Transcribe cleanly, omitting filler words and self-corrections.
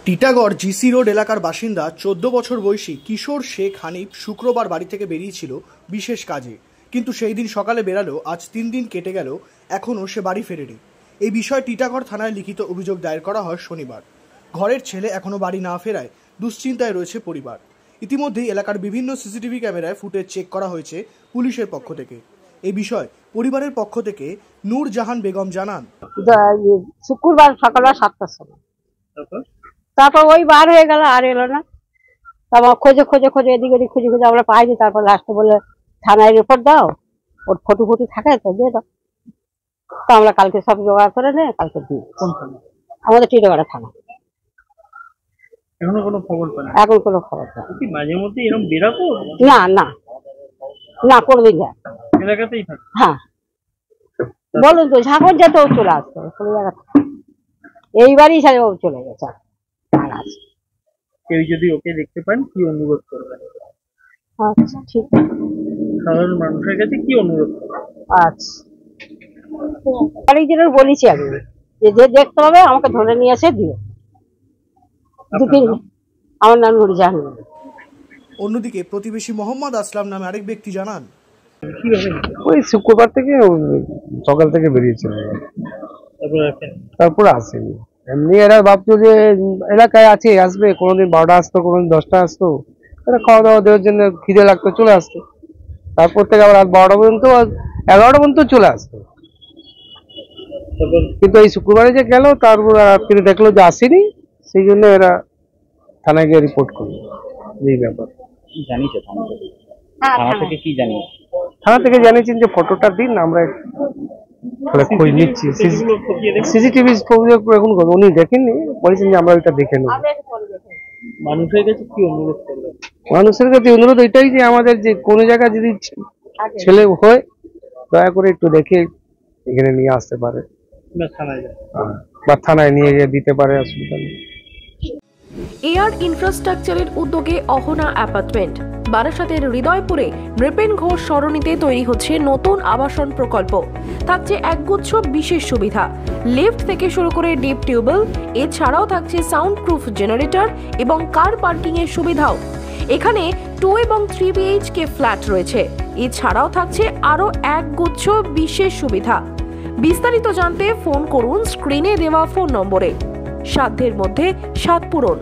Titagarh GC road এলাকার বাসিন্দা 14 বছর বয়সী কিশোর শেখ হানিফ শুক্রবার বাড়ি থেকে বেরিয়েছিল বিশেষ কাজে, কিন্তু সেই দিন সকালে বেরালো। আজ 3 দিন কেটে গেল, এখনও সে বাড়ি ফেরেনি। এই বিষয়ে টিটাগড় থানায় লিখিত অভিযোগ দায়ের করা হয় শনিবার। ঘরের ছেলে এখনও বাড়ি না ফেরায় দুশ্চিন্তায় রয়েছে পরিবার। ইতিমধ্যেই এলাকার বিভিন্ন সিসিটিভি ক্যামেরায় ফুটেজ চেক করা হয়েছে পুলিশের পক্ষ থেকে। এই বিষয়ে পরিবারের পক্ষ থেকে নূর জাহান বেগম জানান, শুক্রবার সকালবেলা 7টার সময় তারপর ওই বার হয়ে গেল, আর এলো না। তারপর খোঁজে খোঁজে খোঁজে এদিক ওদিক খুঁজে খুঁজে আমরা পাইনি। তারপর লাস্টে বলে থানায় রিপোর্ট দাও, ওর ফটো ফটো থাকে তো দিয়ে দাও। তো আমরা কালকে সব জোগাড় করে নে কালকে দিই। আমাদের টিটাগড় থানা। এখনো কোনো খবর পাই না? এখন কোনো খবর পাই কি মাঝে মধ্যে এরকম বেরাতো? না না না, কোনোদিন যায় এলাকাতেই থাকে। হ্যাঁ বলুন তো, ঝাঁকড় যেতে ও চলে আসতো কোনো জায়গা। এইবারই সাথে ও চলে গেছে। কেউ যদি ওকে দেখতে পান কি অনুরোধ করবেন? আচ্ছা ঠিক আছে। সাধারণ মানুষের কাছে কি অনুরোধ করবেন? আচ্ছা অনেকজনের বলেছি আমি যে দেখতে হবে আমাকে ধরে নিয়ে এসে দিও। আমার নাম নূর জাহান। অন্যদিকে প্রতিবেশী মোহাম্মদ আসলাম নামে আরেক ব্যক্তি জানান, ওই শুক্রবার থেকে সকাল থেকে বেরিয়েছিল, তারপরে আসেনি। এমনি এরা ভাবতো যে এলাকায় আছে, আসবে, কোনোদিন 12টা আসতো, কোনোদিন 10টা আসতো। এরা খাওয়া দাওয়া দেওয়ার জন্য খিদে লাগতো, চলে আসতো। তারপর থেকে আবার রাত 12টা পর্যন্ত, 11টা পর্যন্ত চলে আসতো। কিন্তু এই শুক্রবারে যে গেল, তারপর রাত্রে দেখলো যে আসেনি, সেই জন্য এরা থানায় গিয়ে রিপোর্ট করলো। এই ব্যাপার জানিয়েছে থানা থেকে কি জানিয়েছে? থানা থেকে জানিয়েছেন যে ফটোটা দিন, আমরা খোঁজ নিচ্ছি। সিসিটিভি এখন উনি দেখেননি, বলেছেন যে আমরা ওইটা দেখে নেব। মানুষের কাছে কি অনুরোধ করবেন? মানুষের কাছে অনুরোধ এটাই যে আমাদের যে কোনো জায়গায় যদি ছেলে হয়, দয়া করে একটু দেখে এখানে নিয়ে আসতে পারে বা থানায় নিয়ে গিয়ে দিতে পারে, অসুবিধা নেই। এয়ার ইনফ্রাস্ট্রাকচারের উদ্যোগে অহনা অ্যাপার্টমেন্ট বারাসাতের হৃদয়পুরে নৃপেন ঘোষ সরণিতে তৈরি হচ্ছে নতুন আবাসন প্রকল্প। থাকছে একগুচ্ছ বিশেষ সুবিধা, লিফট থেকে শুরু করে ডিপ টিউবওয়েল, এছাড়াও থাকছে সাউন্ড প্রুফ জেনারেটর এবং কার পার্কিং এর সুবিধাও। এখানে 2 এবং 3 BHK ফ্ল্যাট রয়েছে। এছাড়াও থাকছে আরো একগুচ্ছ বিশেষ সুবিধা। বিস্তারিত জানতে ফোন করুন স্ক্রিনে দেওয়া ফোন নম্বরে। সাধ্যের মধ্যে স্বাদ পূরণ।